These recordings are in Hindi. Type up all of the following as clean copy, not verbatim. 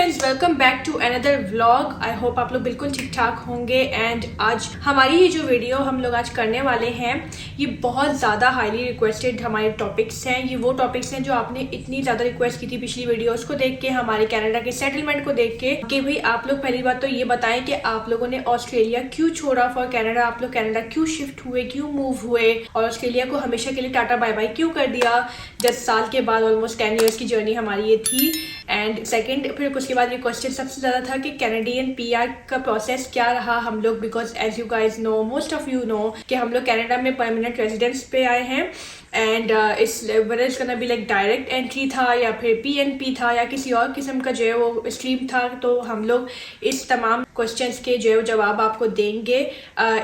Friends, welcome back to another vlog. I hope आप लोग बिल्कुल ठीक ठाक होंगे। एंड आज हमारी ये जो वीडियो हम लोग आज करने वाले हैं, ये बहुत ज़्यादा हाईली रिक्वेस्टेड हमारे टॉपिक्स हैं। ये वो टॉपिक्स हैं जो आपने इतनी ज़्यादा रिक्वेस्ट की थी पिछली वीडियोस को देख के, हमारे कनाडा के सेटलमेंट को देख के, कि भाई आप लोग पहली बात तो ये बताएं कि आप लोगों ने ऑस्ट्रेलिया क्यों छोड़ा फॉर कनाडा, आप लोग कनाडा क्यों शिफ्ट हुए, क्यों मूव हुए, और ऑस्ट्रेलिया को हमेशा के लिए टाटा बाय बाय क्यों कर दिया। 10 साल के बाद ऑलमोस्ट 10 ईयर्स की जर्नी हमारी ये थी। एंड सेकेंड, फिर उसके बाद ये क्वेश्चन सबसे ज़्यादा था कि कैनेडियन पीआर का प्रोसेस क्या रहा हम लोग, because as you guys know, most of you know कि हम लोग कनाडा में परमानेंट रेजिडेंस पे आए हैं। एंड इस weather is gonna be like direct entry था या फिर पीएनपी था या किसी और किस्म का जो है वो स्ट्रीम था। तो हम लोग इस तमाम क्वेश्चंस के जो है जवाब आपको देंगे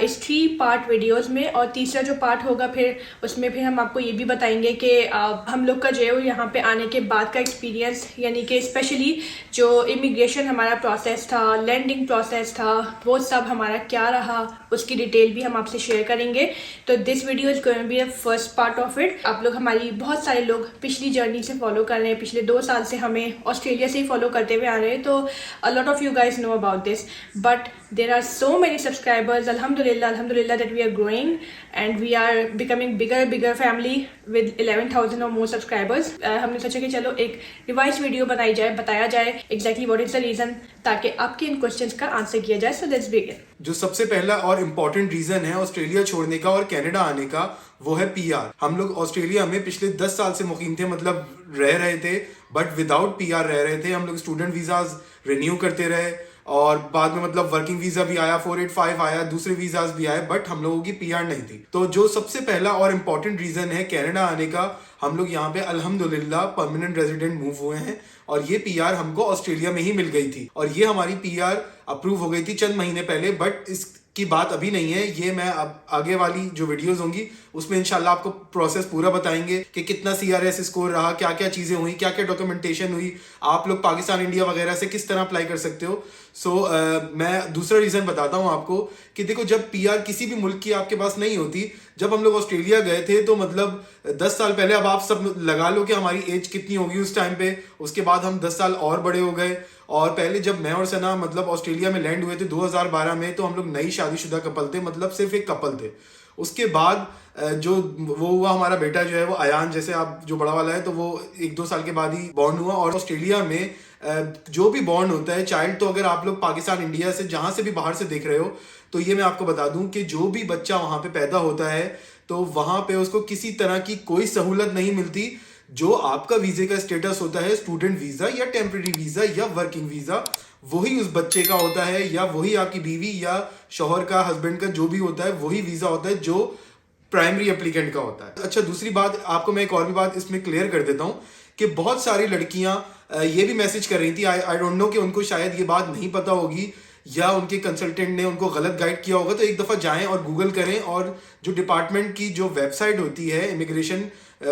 इस 3 पार्ट वीडियोस में। और तीसरा जो पार्ट होगा फिर उसमें फिर हम आपको ये भी बताएंगे कि हम लोग का जो है वो यहाँ पे आने के बाद का एक्सपीरियंस, यानी कि स्पेशली जो इमिग्रेशन हमारा प्रोसेस था, लैंडिंग प्रोसेस था, वो सब हमारा क्या रहा, उसकी डिटेल भी हम आपसे शेयर करेंगे। तो this video is going to be the first part of it. आप लोग हमारी बहुत सारे लोग पिछली जर्नी से फॉलो कर रहे हैं, पिछले 2 साल से हमें ऑस्ट्रेलिया से ही फॉलो करते हुए आ रहे हैं। तो a lot of you guys know about this, but there are so many subscribers. Alhamdulillah that we are growing and we are becoming bigger family with 11,000 or more subscribers. हमने सोचा कि चलो एक रिवाइज वीडियो बनाई जाए, बताया जाए exactly what is the reason, ताकि आपके इन क्वेश्चंस का आंसर किया जाए। So let's begin. जो सबसे पहला और इम्पोर्टेंट रीजन है ऑस्ट्रेलिया छोड़ने का और कनाडा आने का, वो है पीआर। हम लोग ऑस्ट्रेलिया में पिछले 10 साल से मुकीम थे, मतलब रह रहे थे, बट विदाउट पीआर रह रहे थे। हम लोग स्टूडेंट वीजाज रिन्यू करते रहे और बाद में मतलब वर्किंग वीजा भी आया, 485 आया, दूसरे वीजाज भी आए, बट हम लोगों की पीआर नहीं थी। तो जो सबसे पहला और इम्पोर्टेंट रीजन है कनाडा आने का, हम लोग यहाँ पे अल्हम्दुलिल्लाह परमानेंट रेजिडेंट मूव हुए हैं और ये पीआर हमको ऑस्ट्रेलिया में ही मिल गई थी। और ये हमारी पीआर अप्रूव हो गई थी चंद महीने पहले, बट इसकी बात अभी नहीं है। ये मैं अब आगे वाली जो वीडियोस होंगी उसमें इंशाल्लाह आपको प्रोसेस पूरा बताएंगे कि कितना सीआरएस स्कोर रहा, क्या क्या चीजें हुई, क्या क्या डॉक्यूमेंटेशन हुई, आप लोग पाकिस्तान इंडिया वगैरह से किस तरह अप्लाई कर सकते हो। मैं दूसरा रीजन बताता हूँ आपको कि देखो, जब पीआर किसी भी मुल्क की आपके पास नहीं होती, जब हम लोग ऑस्ट्रेलिया गए थे तो मतलब 10 साल पहले, अब आप सब लगा लो कि हमारी एज कितनी होगी उस टाइम पे। उसके बाद हम 10 साल और बड़े हो गए। और पहले जब मैं और सना मतलब ऑस्ट्रेलिया में लैंड हुए थे 2012 में, तो हम लोग नई शादीशुदा कपल थे, मतलब सिर्फ एक कपल थे। उसके बाद जो वो हुआ, हमारा बेटा जो है वो अयान, जैसे आप जो बड़ा वाला है, तो वो 1-2 साल के बाद ही बॉर्न हुआ। और ऑस्ट्रेलिया में जो भी बॉर्न होता है चाइल्ड, तो अगर आप लोग पाकिस्तान इंडिया से जहां से भी बाहर से देख रहे हो, तो ये मैं आपको बता दूं कि जो भी बच्चा वहां पे पैदा होता है तो वहां पे उसको किसी तरह की कोई सहूलत नहीं मिलती। जो आपका वीजे का स्टेटस होता है, स्टूडेंट वीजा या टेम्परेरी वीजा या वर्किंग वीजा, वही उस बच्चे का होता है, या वही आपकी बीवी या शौहर का, हस्बैंड का जो भी होता है, वही वीजा होता है जो प्राइमरी एप्लीकेंट का होता है। अच्छा, दूसरी बात आपको मैं एक और भी बात इसमें क्लियर कर देता हूं कि बहुत सारी लड़कियां ये भी मैसेज कर रही थी, आई डोंट नो कि उनको शायद ये बात नहीं पता होगी या उनके कंसल्टेंट ने उनको गलत गाइड किया होगा। तो एक दफा जाएं और गूगल करें, और जो डिपार्टमेंट की जो वेबसाइट होती है, इमिग्रेशन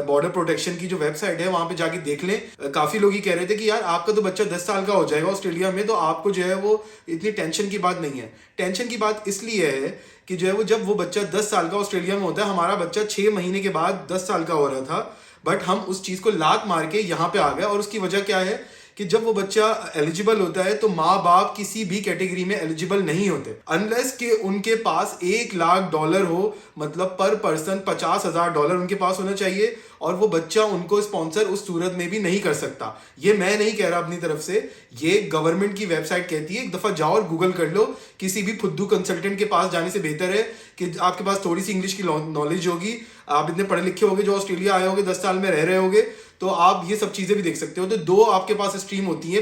बॉर्डर प्रोटेक्शन की जो वेबसाइट है, वहां पे जाके देख लें। काफी लोग ही कह रहे थे कि यार आपका तो बच्चा 10 साल का हो जाएगा ऑस्ट्रेलिया में, तो आपको जो है वो इतनी टेंशन की बात नहीं है। टेंशन की बात इसलिए है कि जो है वो जब वो बच्चा 10 साल का ऑस्ट्रेलिया में होता है, हमारा बच्चा 6 महीने के बाद 10 साल का हो रहा था, बट हम उस चीज को लात मार के यहाँ पे आ गए। और उसकी वजह क्या है कि जब वो बच्चा एलिजिबल होता है तो माँ बाप किसी भी कैटेगरी में एलिजिबल नहीं होते, अनलेस कि उनके पास $1,00,000 हो, मतलब पर पर्सन $50,000 उनके पास होना चाहिए, और वो बच्चा उनको स्पॉन्सर उस सूरत में भी नहीं कर सकता। ये मैं नहीं कह रहा अपनी तरफ से, ये गवर्नमेंट की वेबसाइट कहती है। एक दफा जाओ और गूगल कर लो। किसी भी फुद्दू कंसल्टेंट के पास जाने से बेहतर है कि आपके पास थोड़ी सी इंग्लिश की नॉलेज होगी, आप इतने पढ़े लिखे होगे, जो ऑस्ट्रेलिया आए होगे, 10 साल में रह रहे होगे, तो आप ये सब चीजें भी देख सकते हो। तो 2 आपके पास स्ट्रीम होती है,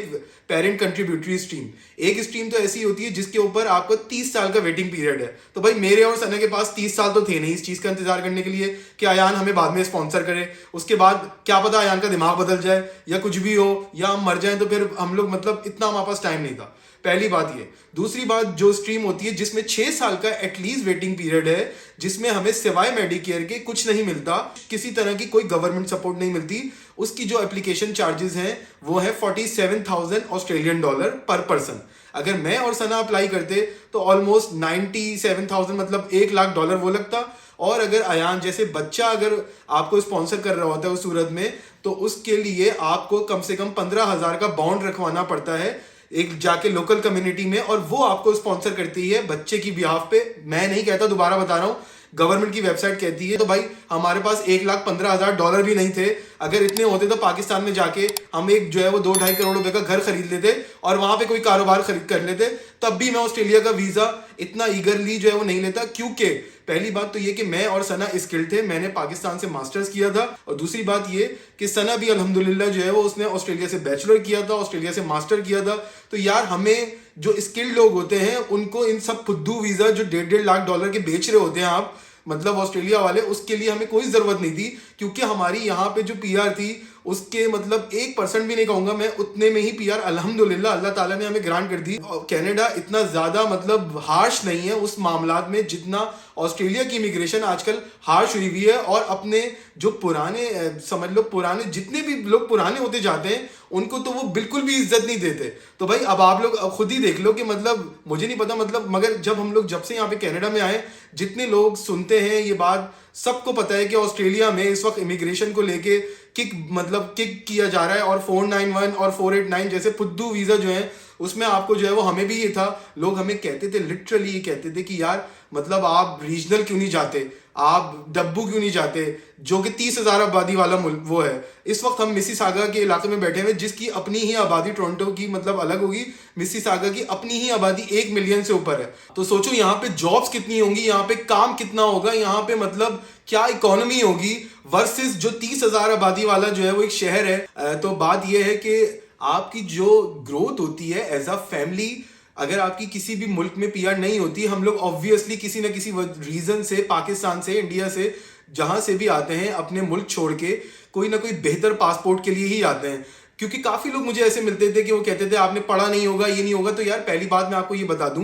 पेरेंट कंट्रीब्यूटरी स्ट्रीम। एक स्ट्रीम तो ऐसी होती है जिसके ऊपर आपको 30 साल का वेटिंग पीरियड है। तो भाई मेरे और सना के पास 30 साल तो थे नहीं इस चीज का इंतजार करने के लिए कि अयान हमें बाद में स्पॉन्सर करे। उसके बाद क्या पता अयान का दिमाग बदल जाए या कुछ भी हो, या हम मर जाए, तो फिर हम लोग मतलब इतना हमारे पास टाइम नहीं था। पहली बात ये। दूसरी बात, जो स्ट्रीम होती है जिसमें 6 साल का एटलीस्ट वेटिंग पीरियड है, जिसमें हमें सिवाय मेडिकेयर के कुछ नहीं मिलता, किसी तरह की कोई गवर्नमेंट सपोर्ट नहीं मिलती, उसकी जो एप्लीकेशन चार्जेस हैं वो है $47,000 पर पर्सन। अगर मैं और सना अप्लाई करते तो ऑलमोस्ट 97,000, मतलब $1,00,000 वो लगता। और अगर अयान जैसे बच्चा अगर आपको स्पॉन्सर कर रहा होता है उस सूरत में, तो उसके लिए आपको कम से कम 15,000 का बॉन्ड रखवाना पड़ता है एक जाके लोकल कम्युनिटी में, और वो आपको स्पॉन्सर करती है बच्चे की बिहाफ पे। मैं नहीं कहता, दोबारा बता रहा हूँ, गवर्नमेंट की वेबसाइट कहती है। तो भाई हमारे पास $1,15,000 भी नहीं थे। अगर इतने होते तो पाकिस्तान में जाके हम एक जो है वो 2-2.5 करोड़ रुपए का घर खरीद लेते और वहां पे कोई कारोबार खरीद कर लेते। तब भी मैं ऑस्ट्रेलिया का वीजा इतना ईगरली जो है वो नहीं लेता, क्योंकि पहली बात तो ये कि मैं और सना स्किल्ड थे, मैंने पाकिस्तान से मास्टर्स किया था, और दूसरी बात ये कि सना भी अल्हम्दुलिल्लाह जो है वो उसने ऑस्ट्रेलिया से बैचलर किया था, ऑस्ट्रेलिया से मास्टर किया था। तो यार हमें जो स्किल्ड लोग होते हैं उनको इन सब फुद्दू वीजा जो $1.5 लाख के बेच रहे होते हैं आप, मतलब ऑस्ट्रेलिया वाले, उसके लिए हमें कोई जरूरत नहीं थी, क्योंकि हमारी यहाँ पे जो पीआर थी उसके मतलब 1% भी नहीं कहूंगा मैं, उतने में ही पीआर अल्हम्दुलिल्लाह अल्लाह ताला ने हमें ग्रांट कर दी। और कनाडा इतना ज्यादा मतलब हार्श नहीं है उस मामलात में जितना ऑस्ट्रेलिया की इमिग्रेशन आजकल हार्श हुई हुई है। और अपने जो पुराने समझ लो पुराने जितने भी लोग पुराने होते जाते हैं उनको तो वो बिल्कुल भी इज्जत नहीं देते। तो भाई अब आप लोग खुद ही देख लो कि मतलब मुझे नहीं पता, मतलब मगर जब से यहाँ पे कनाडा में आए, जितने लोग सुनते हैं ये बात, सबको पता है कि ऑस्ट्रेलिया में इस वक्त इमिग्रेशन को लेके किक किया जा रहा है। और 491 और 489 जैसे फुद्दू वीजा जो है उसमें आपको जो है वो, हमें भी ये था, लोग हमें कहते थे, लिटरली ये कहते थे कि यार मतलब आप रीजनल क्यों नहीं जाते, आप डब्बू क्यों नहीं जाते, जो कि 30,000 आबादी वाला मुल्क वो है। इस वक्त हम मिसिसागा के इलाके में बैठे हुए, जिसकी अपनी ही आबादी टोरंटो की मतलब अलग होगी, मिसिसागा की अपनी ही आबादी 1 मिलियन से ऊपर है। तो सोचो यहाँ पे जॉब्स कितनी होंगी, यहाँ पे काम कितना होगा, यहाँ पे मतलब क्या इकोनॉमी होगी, वर्सेस जो 30,000 आबादी वाला जो है वो एक शहर है। तो बात यह है कि आपकी जो ग्रोथ होती है एज अ फैमिली, अगर आपकी किसी भी मुल्क में पीआर नहीं होती, हम लोग ऑब्वियसली किसी ना किसी रीजन से, पाकिस्तान से, इंडिया से, जहां से भी आते हैं, अपने मुल्क छोड़ के कोई ना कोई बेहतर पासपोर्ट के लिए ही आते हैं। क्योंकि काफी लोग मुझे ऐसे मिलते थे कि वो कहते थे आपने पढ़ा नहीं होगा, ये नहीं होगा। तो यार पहली बात मैं आपको ये बता दूं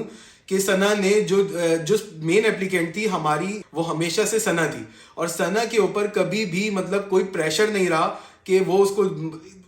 कि सना ने जो मेन एप्लीकेंट थी हमारी, वो हमेशा से सना थी, और सना के ऊपर कभी भी मतलब कोई प्रेशर नहीं रहा कि वो उसको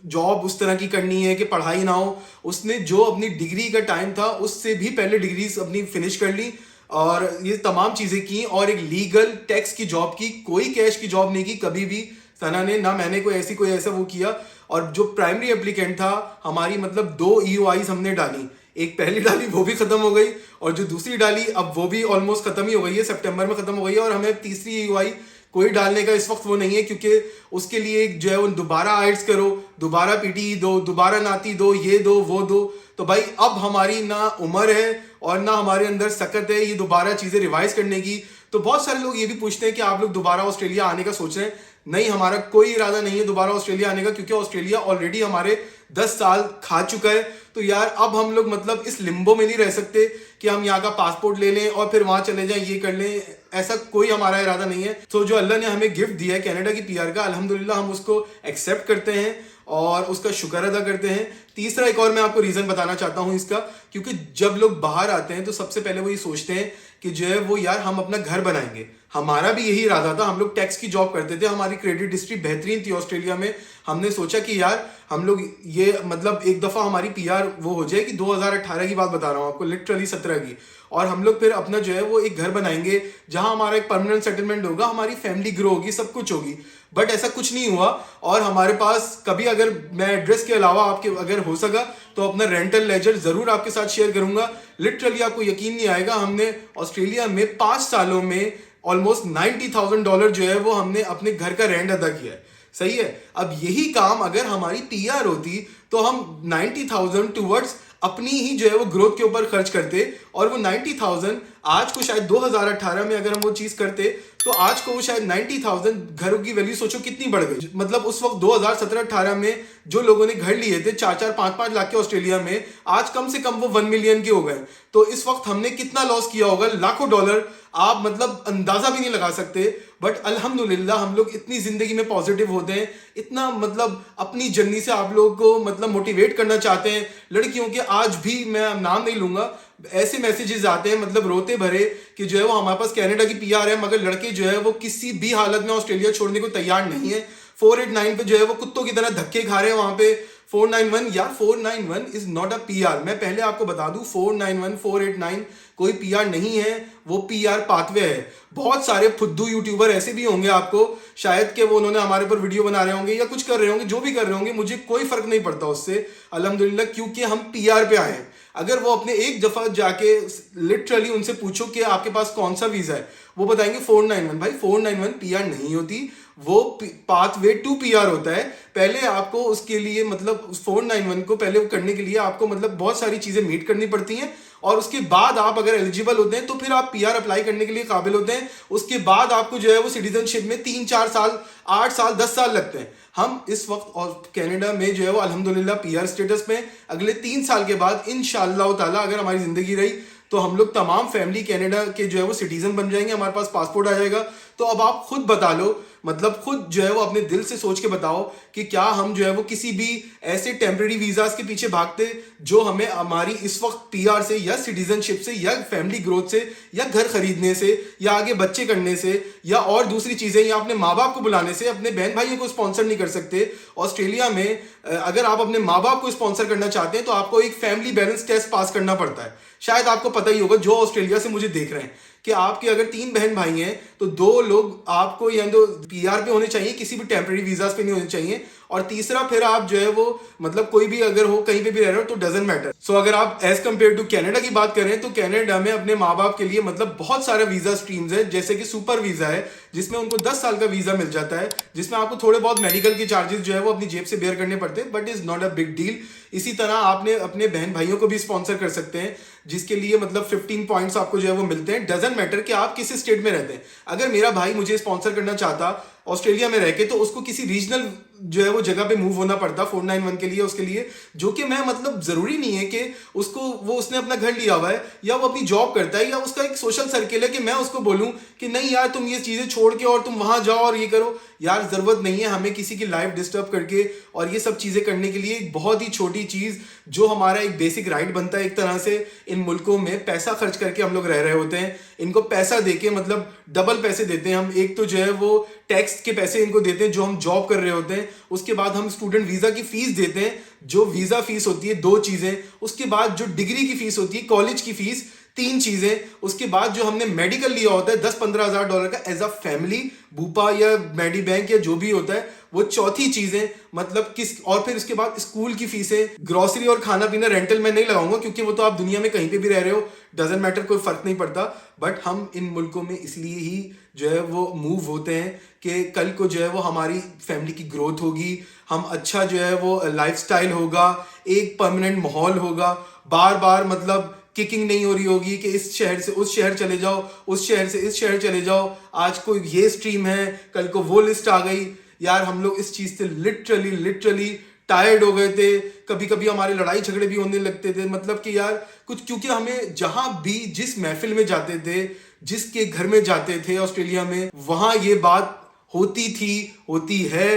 जॉब उस तरह की करनी है कि पढ़ाई ना हो। उसने जो अपनी डिग्री का टाइम था उससे भी पहले डिग्रीज अपनी फिनिश कर ली और ये तमाम चीजें की, और एक लीगल टैक्स की जॉब की, कोई कैश की जॉब नहीं की कभी भी सना ने, ना मैंने कोई ऐसा वो किया। और जो प्राइमरी एप्लीकेंट था हमारी, मतलब 2 EOIs हमने डाली, एक पहली डाली वो भी खत्म हो गई, और जो दूसरी डाली अब वो भी ऑलमोस्ट खत्म ही हो गई है, सितंबर में खत्म हो गई है। और हमें तीसरी EOI कोई डालने का इस वक्त वो नहीं है, क्योंकि उसके लिए जो है वो दोबारा आइट्स करो, दोबारा PTE दो, दोबारा नाती दो, ये दो वो दो। तो भाई अब हमारी ना उम्र है और ना हमारे अंदर सकत है ये दोबारा चीजें रिवाइज करने की। तो बहुत सारे लोग ये भी पूछते हैं कि आप लोग दोबारा ऑस्ट्रेलिया आने का सोच रहे हैं। नहीं, हमारा कोई इरादा नहीं है दोबारा ऑस्ट्रेलिया आने का, क्योंकि ऑस्ट्रेलिया ऑलरेडी हमारे 10 साल खा चुका है। तो यार अब हम लोग मतलब इस लिम्बो में नहीं रह सकते कि हम यहाँ का पासपोर्ट ले लें और फिर वहां चले जाएं, ये कर लें, ऐसा कोई हमारा इरादा नहीं है। तो जो अल्लाह ने हमें गिफ्ट दिया है कनाडा की पीआर का, अल्हम्दुलिल्लाह हम उसको एक्सेप्ट करते हैं और उसका शुक्र अदा करते हैं। तीसरा एक और मैं आपको रीजन बताना चाहता हूं इसका, क्योंकि जब लोग बाहर आते हैं तो सबसे पहले वो ये सोचते हैं कि जो है वो यार हम अपना घर बनाएंगे। हमारा भी यही इरादा था, हम लोग टैक्स की जॉब करते थे, हमारी क्रेडिट हिस्ट्री बेहतरीन थी ऑस्ट्रेलिया में। हमने सोचा कि यार हम लोग ये मतलब एक दफा हमारी पीआर वो हो जाए, कि 2018 की बात बता रहा हूँ आपको, लिटरली 17 की, और हम लोग फिर अपना जो है वो एक घर बनाएंगे जहां हमारा एक परमानेंट सेटलमेंट होगा, हमारी फैमिली ग्रो होगी, सब कुछ होगी। बट ऐसा कुछ नहीं हुआ। और हमारे पास कभी अगर मैं एड्रेस के अलावा आपके अगर हो सका तो अपना रेंटल लेजर जरूर आपके साथ शेयर करूंगा। लिटरली आपको यकीन नहीं आएगा, हमने ऑस्ट्रेलिया में 5 सालों में ऑलमोस्ट $90,000 जो है वो हमने अपने घर का रेंट अदा किया है। सही है। अब यही काम अगर हमारी पीआर होती तो हम 90,000 टूवर्ड्स अपनी ही जो है वो ग्रोथ के ऊपर खर्च करते, और वो 90,000 आज को शायद 2018 में अगर हम वो चीज करते तो आज को वो शायद 90,000 घरों की वैल्यू सोचो कितनी बढ़ गई। मतलब उस वक्त 2017-18 में जो लोगों ने घर लिए थे 4-4, 5-5 लाख के ऑस्ट्रेलिया में, आज कम से कम वो 1 मिलियन के हो गए। तो इस वक्त हमने कितना लॉस किया होगा, लाखों डॉलर, आप मतलब अंदाजा भी नहीं लगा सकते। बट अल्हम्दुलिल्लाह हम लोग इतनी जिंदगी में पॉजिटिव होते हैं, इतना मतलब अपनी जर्नी से आप लोगों को मतलब मोटिवेट करना चाहते हैं। लड़कियों के आज भी मैं नाम नहीं लूंगा, ऐसे मैसेजेस आते हैं मतलब रोते भरे कि जो है वो हमारे पास कनाडा की पीआर है, मगर लड़के जो है वो किसी भी हालत में ऑस्ट्रेलिया छोड़ने को तैयार नहीं है। 489 पे जो है वो कुत्तों की तरह धक्के खा रहे हैं वहां पे, 491 यार 491 इज नॉट अ पीआर। मैं पहले आपको बता दूं 491 489 कोई पीआर नहीं है, वो पीआर पाथवे है। बहुत सारे फुद्दू यूट्यूबर ऐसे भी होंगे आपको शायद कि वो उन्होंने हमारे ऊपर वीडियो बना रहे होंगे या कुछ कर रहे होंगे, जो भी कर रहे होंगे मुझे कोई फर्क नहीं पड़ता उससे अल्हम्दुलिल्लाह, क्योंकि हम पीआर पे आए हैं। अगर वो अपने एक दफा जाके लिटरली उनसे पूछो कि आपके पास कौन सा वीजा है, वो बताएंगे 491। भाई 491 पीआर नहीं होती, वो पाथवे टू पीआर होता है। पहले आपको उसके लिए मतलब 491 को पहले करने के लिए आपको मतलब बहुत सारी चीजें मीट करनी पड़ती हैं, और उसके बाद आप अगर एलिजिबल होते हैं तो फिर आप पीआर अप्लाई करने के लिए काबिल होते हैं। उसके बाद आपको जो है वो सिटीजनशिप में 3-4 साल, 8 साल, 10 साल लगते हैं। हम इस वक्त और कनाडा में जो है वो अल्हम्दुलिल्लाह पीआर स्टेटस में, अगले 3 साल के बाद इंशाअल्लाह ताला अगर हमारी जिंदगी रही तो हम लोग तमाम फैमिली कनाडा के जो है वो सिटीजन बन जाएंगे, हमारे पास पासपोर्ट आ जाएगा। तो अब आप खुद बता लो, मतलब खुद जो है वो अपने दिल से सोच के बताओ कि क्या हम जो है वो किसी भी ऐसे टेम्परेरी वीजास के पीछे भागते जो हमें हमारी इस वक्त पीआर से या सिटीजनशिप से या फैमिली ग्रोथ से या घर खरीदने से या आगे बच्चे करने से या और दूसरी चीजें या अपने माँ बाप को बुलाने से अपने बहन भाइयों को स्पॉन्सर नहीं कर सकते। ऑस्ट्रेलिया में अगर आप अपने माँ बाप को स्पॉन्सर करना चाहते हैं तो आपको एक फैमिली बैलेंस टेस्ट पास करना पड़ता है। शायद आपको पता ही होगा जो ऑस्ट्रेलिया से मुझे देख रहे हैं कि आपके अगर 3 बहन भाई हैं तो 2 लोग आपको या तो पीआर पे होने चाहिए, किसी भी टेम्परेरी वीजास पे नहीं होने चाहिए, और तीसरा फिर आप जो है वो मतलब कोई भी अगर हो कहीं पे भी रह रहे हो तो डजंट मैटर। सो अगर आप एज कम्पेयर टू कनाडा की बात करें तो कनाडा में अपने माँ बाप के लिए मतलब बहुत सारे वीजा स्ट्रीम्स है, जैसे कि सुपर वीजा है जिसमें उनको 10 साल का वीजा मिल जाता है, जिसमें आपको थोड़े बहुत मेडिकल के चार्जेस जो है वो अपनी जेब से बेयर करने पड़ते हैं, but is not a big deal. इसी तरह आपने अपने बहन भाइयों को भी स्पॉन्सर कर सकते हैं, जिसके लिए मतलब 15 पॉइंट्स आपको जो है वो मिलते हैं। डजंट मैटर कि आप किस स्टेट में रहते हैं। अगर मेरा भाई मुझे स्पॉन्सर करना चाहता ऑस्ट्रेलिया में रह के, तो उसको किसी रीजनल जो है वो जगह पे मूव होना पड़ता 491 के लिए, उसके लिए, जो कि मैं मतलब जरूरी नहीं है कि उसको वो उसने अपना घर लिया हुआ है या वो अपनी जॉब करता है या उसका एक सोशल सर्किल है कि मैं उसको बोलूं कि नहीं यार तुम ये चीजें छोड़ के और तुम वहां जाओ और ये करो। यार जरूरत नहीं है हमें किसी की लाइफ डिस्टर्ब करके और ये सब चीजें करने के लिए। एक बहुत ही छोटी चीज जो हमारा एक बेसिक राइट बनता है एक तरह से, इन मुल्कों में पैसा खर्च करके हम लोग रह रहे होते हैं, इनको पैसा देके मतलब डबल पैसे देते हैं हम। एक तो जो है वो टैक्स के पैसे इनको देते हैं जो हम जॉब कर रहे होते हैं, उसके बाद हम स्टूडेंट वीजा की फीस देते हैं, जो वीजा फीस होती है 2 चीजें, उसके बाद जो डिग्री की फीस होती है, कॉलेज की फीस 3 चीजें, उसके बाद जो हमने मेडिकल लिया होता है 10-15 हज़ार डॉलर का एज अ फैमिली, बूपा या मेडी बैंक या जो भी होता है वो चौथी चीजें, मतलब किस, और फिर उसके बाद स्कूल की फीसें, ग्रोसरी और खाना पीना, रेंटल मैं नहीं लगाऊंगा क्योंकि वो तो आप दुनिया में कहीं पे भी रह रहे हो, डजंट मैटर, कोई फर्क नहीं पड़ता। बट हम इन मुल्कों में इसलिए ही जो है वो मूव होते हैं कि कल को जो है वो हमारी फैमिली की ग्रोथ होगी, हम अच्छा जो है वो लाइफस्टाइल होगा, एक परमानेंट माहौल होगा, बार बार मतलब किकिंग नहीं हो रही होगी कि इस शहर से उस शहर चले जाओ, उस शहर से इस शहर चले जाओ, आज कोई ये स्ट्रीम है कल को वो लिस्ट आ गई। यार हम लोग इस चीज से लिटरली टायर्ड हो गए थे। कभी कभी हमारे लड़ाई झगड़े भी होने लगते थे, मतलब कि यार कुछ, क्योंकि हमें जहां भी जिस महफिल में जाते थे, जिसके घर में जाते थे ऑस्ट्रेलिया में, वहां ये बात होती थी, होती है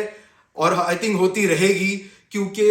और आई थिंक होती रहेगी, क्योंकि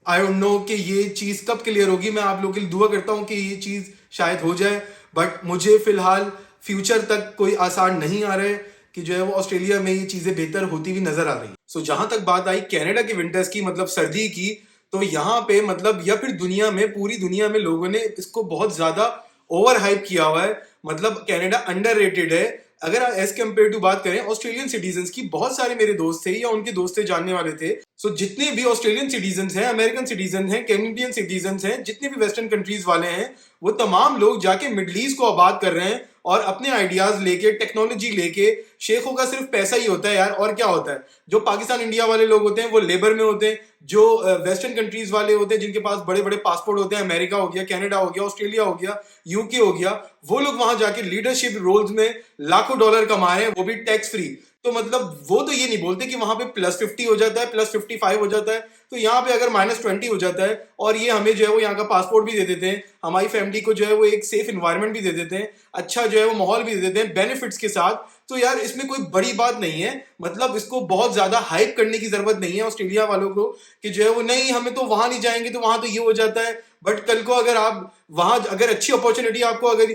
आई डोंट नो कि ये चीज कब क्लियर होगी। मैं आप लोगों के लिए दुआ करता हूं कि ये चीज शायद हो जाए, बट मुझे फिलहाल फ्यूचर तक कोई आसार नहीं आ रहे कि जो है वो ऑस्ट्रेलिया में ये चीजें बेहतर होती हुई नजर आ रही। सो जहां तक बात आई कनाडा के विंटर्स की, मतलब सर्दी की, तो यहाँ पे मतलब या फिर दुनिया में, पूरी दुनिया में लोगों ने इसको बहुत ज्यादा ओवर हाइप किया हुआ है। मतलब कनाडा अंडररेटेड है। अगर एज कम्पेयर टू बात करें ऑस्ट्रेलियन सिटीजन्स की, बहुत सारे मेरे दोस्त थे या उनके दोस्त थे जानने वाले थे। सो जितने भी ऑस्ट्रेलियन सिटीजन्स हैं, अमेरिकन सिटीजन हैं, कैनेडियन सिटीजन्स हैं, जितने भी वेस्टर्न कंट्रीज वाले हैं, वो तमाम लोग जाके मिडल ईस्ट को आबाद कर रहे हैं और अपने आइडियाज लेके, टेक्नोलॉजी लेके। शेखों का सिर्फ पैसा ही होता है यार, और क्या होता है। जो पाकिस्तान इंडिया वाले लोग होते हैं वो लेबर में होते हैं, जो वेस्टर्न कंट्रीज वाले होते हैं जिनके पास बड़े बड़े पासपोर्ट होते हैं, अमेरिका हो गया, कनाडा हो गया, ऑस्ट्रेलिया हो गया, यूके हो गया, वो लोग वहां जाके लीडरशिप रोल्स में लाखों डॉलर कमा रहे हैं, वो भी टैक्स फ्री। तो मतलब वो तो ये नहीं बोलते कि वहां पे +50 हो जाता है, +55 हो जाता है, तो यहाँ पे अगर -20 हो जाता है और ये हमें जो है वो यहाँ का पासपोर्ट भी दे देते हैं, हमारी फैमिली को जो है वो एक सेफ इन्वायरमेंट भी दे देते हैं, अच्छा जो है वो माहौल भी दे देते हैं बेनिफिट्स के साथ, तो यार इसमें कोई बड़ी बात नहीं है। मतलब इसको बहुत ज्यादा हाइप करने की जरूरत नहीं है ऑस्ट्रेलिया वालों को कि जो है वो नहीं हमें तो वहां नहीं जाएंगे तो वहां तो ये हो जाता है। बट कल को अगर आप वहां, अगर अच्छी अपॉर्चुनिटी आपको अगर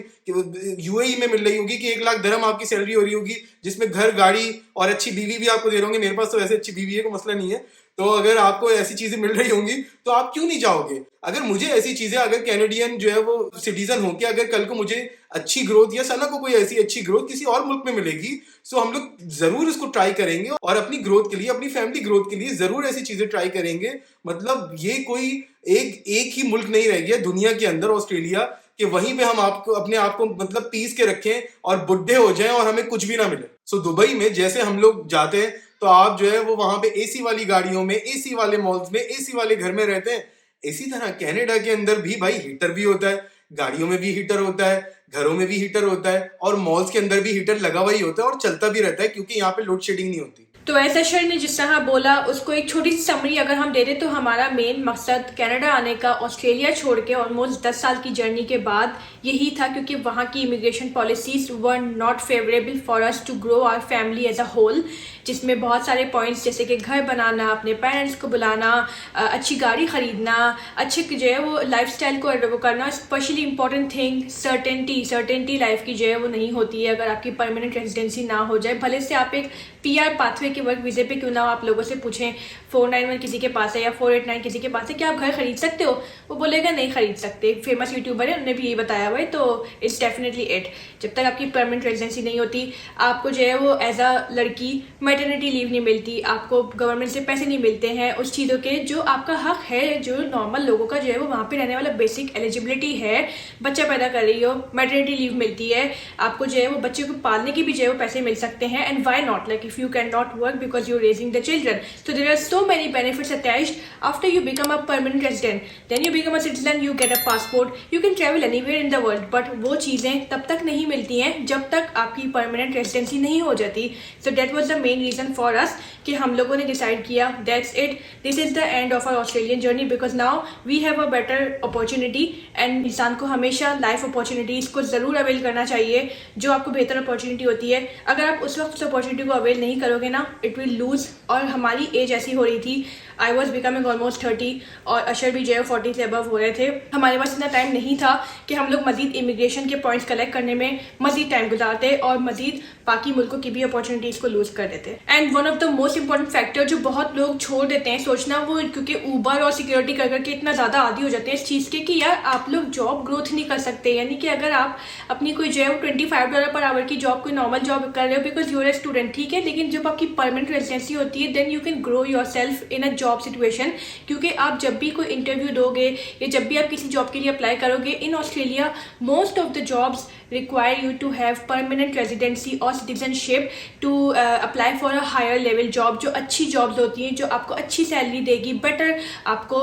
यूएई में मिल रही होगी कि 1 लाख दिरहम आपकी सैलरी हो रही होगी, जिसमें घर, गाड़ी और अच्छी बीवी भी आपको दे रहे होंगे, मेरे पास तो वैसे अच्छी बीवी है, कोई मसला नहीं है, तो अगर आपको ऐसी चीजें मिल रही होंगी तो आप क्यों नहीं जाओगे? अगर मुझे ऐसी चीजें, अगर कैनेडियन जो है वो सिटीजन हो के अगर कल को मुझे अच्छी ग्रोथ या सना को कोई ऐसी अच्छी ग्रोथ किसी और मुल्क में मिलेगी, सो हम लोग जरूर इसको ट्राई करेंगे और अपनी ग्रोथ के लिए, अपनी फैमिली ग्रोथ के लिए जरूर ऐसी चीजें ट्राई करेंगे। मतलब ये कोई एक ही मुल्क नहीं रह गया दुनिया के अंदर, ऑस्ट्रेलिया, कि वहीं पे हम आपको अपने आप को मतलब पीस के रखें और बुढ़े हो जाएं और हमें कुछ भी ना मिले। सो दुबई में जैसे हम लोग जाते हैं तो आप जो है वो वहां पे एसी वाली गाड़ियों में, एसी वाले मॉल्स में, एसी वाले घर में रहते हैं। इसी तरह कनाडा के अंदर भी भाई हीटर भी होता है, गाड़ियों में भी हीटर होता है, घरों में भी हीटर होता है और मॉल्स के अंदर भी हीटर लगा हुआ ही होता है और चलता भी रहता है, क्योंकि यहाँ पे लोड शेडिंग नहीं होती। तो ऐसा शर ने जिस तरह बोला उसको एक छोटी सी समरी अगर हम दे दें तो हमारा मेन मकसद कनाडा आने का ऑस्ट्रेलिया छोड़ के ऑलमोस्ट 10 साल की जर्नी के बाद यही था, क्योंकि वहाँ की immigration policies were not favourable for us to grow our family as a whole, जिसमें बहुत सारे पॉइंट्स जैसे कि घर बनाना, अपने पेरेंट्स को बुलाना, अच्छी गाड़ी खरीदना, अच्छे जो है वो लाइफस्टाइल को करना, specially important thing certainty life की जो है वो नहीं होती है अगर आपकी परमानेंट रेजिडेंसी ना हो जाए। भले से आप एक पीआर पाथवे के वर्क वीजे पे क्यों ना आप लोगों से पूछें, 491 किसी के पास है या 489 किसी के पास है, क्या आप घर खरीद सकते हो? वो बोलेगा नहीं खरीद सकते। फेमस यूट्यूबर है, उन्होंने भी यही बताया हुआ है। तो इट्स डेफिनेटली इट, जब तक आपकी परमानेंट रेजिडेंसी नहीं होती आपको जो है वो एज अ लड़की मैटरनिटी लीव नहीं मिलती, आपको गवर्नमेंट से पैसे नहीं मिलते हैं उस चीज़ों के जो आपका हक है, जो नॉर्मल लोगों का जो है वो वहाँ पे रहने वाला बेसिक एलिजिबिलिटी है। बच्चा पैदा कर रही हो, मैटरनिटी लीव मिलती है, आपको जो है वो बच्चे को पालने की भी जो है वो पैसे मिल सकते हैं। And why not, like if you cannot work because you're raising the children, so there are so many benefits attached after you become a permanent resident, then you become a citizen, you get a passport, you can travel anywhere in the world, but वो चीज़ें तब तक नहीं मिलती हैं जब तक आपकी permanent residency नहीं हो जाती। So that was the main reason for us कि हम लोगों ने डिसाइड किया that's it, this is the end of our Australian journey because now we have a better opportunity and इंसान को हमेशा लाइफ अपॉर्चुनिटीज़ को ज़रूर अवेल करना चाहिए जो आपको बेहतर अपॉर्चुनिटी होती है। अगर आप उस वक्त उस अपॉर्चुनिटी को अवेल नहीं करोगे ना, इट विल लूज। और हमारी एज ऐसी हो रही थी, आई वॉज बिकमिंग ऑलमोस्ट 30 और अशर भी जो है 40 से अबव हो रहे थे। हमारे पास इतना टाइम नहीं था कि हम लोग मजीद इमिग्रेशन के पॉइंट्स कलेक्ट करने में मजीद टाइम गुजारते और मजीद बाकी मुल्कों की भी अपॉर्चुनिटीज़ को लूज कर देते। And one of the most important factor जो बहुत लोग छोड़ देते हैं सोचना, वो क्योंकि ऊबर और सिक्योरिटी कर करके इतना ज़्यादा आदी हो जाते हैं इस चीज़ के कि यार आप लोग जॉब ग्रोथ नहीं कर सकते। यानी कि अगर आप अपनी कोई जो है वो $25 पर आवर की जॉब, कोई नॉर्मल जॉब कर रहे हो बिकॉज यूर ए स्टूडेंट, ठीक है, लेकिन जब आपकी परमानेंट रेजिडेंसी होती है then you can grow yourself in a job situation. क्योंकि आप जब भी कोई इंटरव्यू दोगे या जब भी आप किसी जॉब के लिए अप्लाई करोगे in Australia, most of the jobs require you to have permanent residency or citizenship to apply for a higher level job। जो अच्छी जॉब्स होती हैं, जो आपको अच्छी सैलरी देगी, बेटर आपको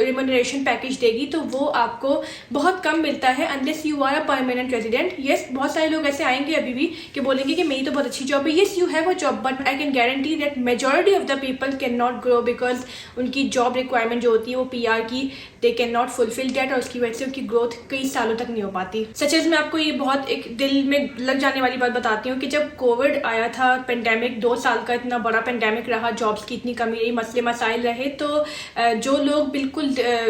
रिम्यूनरेशन पैकेज देगी, तो वो आपको बहुत कम मिलता है unless you are a permanent resident। yes, बहुत सारे लोग ऐसे आएंगे अभी भी कि बोलेंगे कि मेरी तो बहुत अच्छी जॉब है। yes, you have a job but I can guarantee that majority of the people cannot grow because उनकी जॉब रिक्वायरमेंट जो होती है वो PR की they cannot fulfill that और उसकी वजह से उनकी ग्रोथ कई सालों तक नहीं हो पाती। सच में आपको ये बहुत एक दिल में लग जाने वाली बात बताती हूँ कि जब कोविड आया था, पेंडेमिक 2 साल का इतना बड़ा पेंडेमिक रहा, जॉब्स की इतनी कमी रही, मसले मसाइल रहे, तो जो लोग बिल्कुल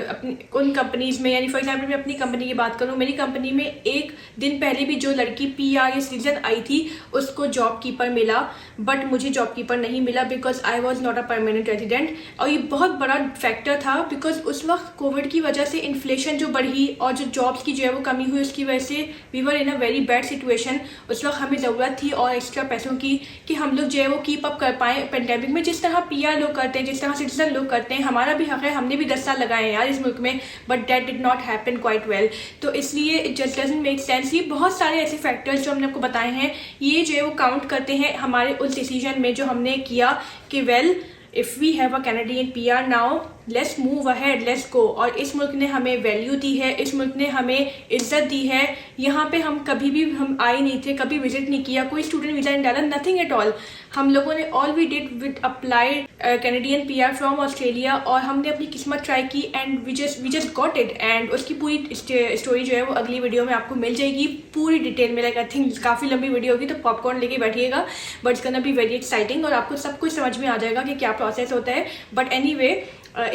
अपनी उन कंपनीज में, यानी फॉर एग्जाम्पल मैं अपनी कंपनी की बात करूँ, मेरी कंपनी में एक दिन पहले भी जो लड़की PR या सिटीजन आई थी उसको जॉब कीपर मिला, बट मुझे जॉब कीपर नहीं मिला because I was not a permanent resident. और ये बहुत बड़ा फैक्टर था बिकॉज उस वक्त कोविड की वजह से इन्फ्लेशन जो बढ़ी और जो जॉब्स की जो है वो कमी हुई, उसकी वजह से we were in a very bad situation. उस वक्त हमें ज़रूरत थी और एक्स्ट्रा पैसों की कि हम लोग जो है वो कीप अप कर पाएँ पेंडेमिक में, जिस तरह PR लोग करते हैं, जिस तरह सिटीजन लोग करते हैं। हमारा भी हक है, हमने भी 10 साल लगाए हैं यार इस मुल्क में, but that did not happen quite well. तो इसलिए it just doesn't make sense. ये बहुत सारे ऐसे फैक्टर्स जो हमने आपको बताए हैं, ये जो है वो काउंट करते हैं हमारे उस डिसीजन में जो हमने किया कि well if we have a Canadian PR now, let's move ahead, let's go. और इस मुल्क ने हमें वैल्यू दी है, इस मुल्क ने हमें इज्जत दी है। यहाँ पे हम कभी भी हम आए नहीं थे, कभी विजिट नहीं किया, कोई स्टूडेंट वीज़ा नहीं डाला, नथिंग एट ऑल। हम लोगों ने all we did with applied Canadian PR from Australia और हमने अपनी किस्मत ट्राई की and we just got it. And उसकी पूरी स्टोरी जो है वो अगली वीडियो में आपको मिल जाएगी पूरी डिटेल में। लाइक आई थिंक काफ़ी लंबी वीडियो होगी तो पॉपकॉर्न लेके बैठिएगा, but it's gonna be very exciting और आपको सब कुछ समझ में आ जाएगा कि क्या प्रोसेस होता है। बट एनीवे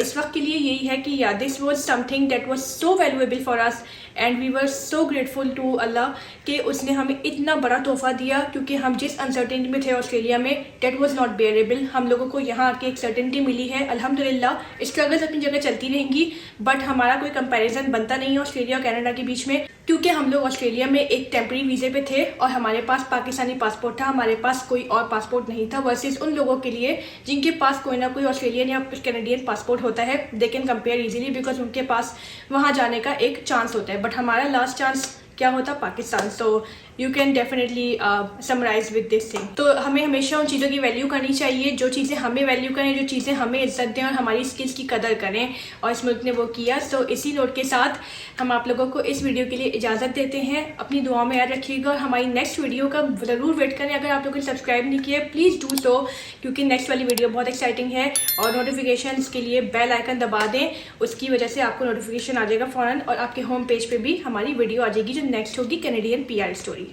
इस वक्त के लिए यही है कि या this was something that was so valuable for us and we were so grateful to Allah कि उसने हमें इतना बड़ा तोहफा दिया, क्योंकि हम जिस अनसर्टेनिटी में थे ऑस्ट्रेलिया में, डेट वॉज नॉट बेयरेबल। हम लोगों को यहाँ आके एक सर्टेनिटी मिली है अल्हम्दुलिल्लाह। स्ट्रगल्स अपनी जगह चलती रहेंगी, बट हमारा कोई कंपैरिजन बनता नहीं है ऑस्ट्रेलिया और कनाडा के बीच में, क्योंकि हम लोग ऑस्ट्रेलिया में एक टेम्परेरी वीज़े पे थे और हमारे पास पाकिस्तानी पासपोर्ट था, हमारे पास कोई और पासपोर्ट नहीं था। वर्सेस उन लोगों के लिए जिनके पास कोई ना कोई ऑस्ट्रेलियन या कैनेडियन पासपोर्ट होता है, they can compare easily because उनके पास वहाँ जाने का एक चांस होता है। बट हमारा लास्ट चांस क्या होता, Pakistan. So you can definitely summarise with this thing. तो हमें हमेशा उन चीज़ों की वैल्यू करनी चाहिए जो चीज़ें हमें वैल्यू करें, जो चीज़ें हमें इज्जत दें और हमारी स्किल्स की कदर करें, और इस मुल्क ने वो किया। सो इसी नोट के साथ हम आप लोगों को इस वीडियो के लिए इजाज़त देते हैं। अपनी दुआ में याद रखिएगा और हमारी नेक्स्ट वीडियो का ज़रूर वेट करें। अगर आप लोगों ने सब्सक्राइब नहीं किया प्लीज़ डू सो, क्योंकि नेक्स्ट वाली वीडियो बहुत एक्साइटिंग है। और नोटिफिकेशन के लिए बेल आइकन दबा दें, उसकी वजह से आपको नोटिफिकेशन आ जाएगा फ़ौरन, और आपके होम पेज पे भी हमारी वीडियो आ जाएगी जो नेक्स्ट होगी कैनेडियन PR स्टोरी।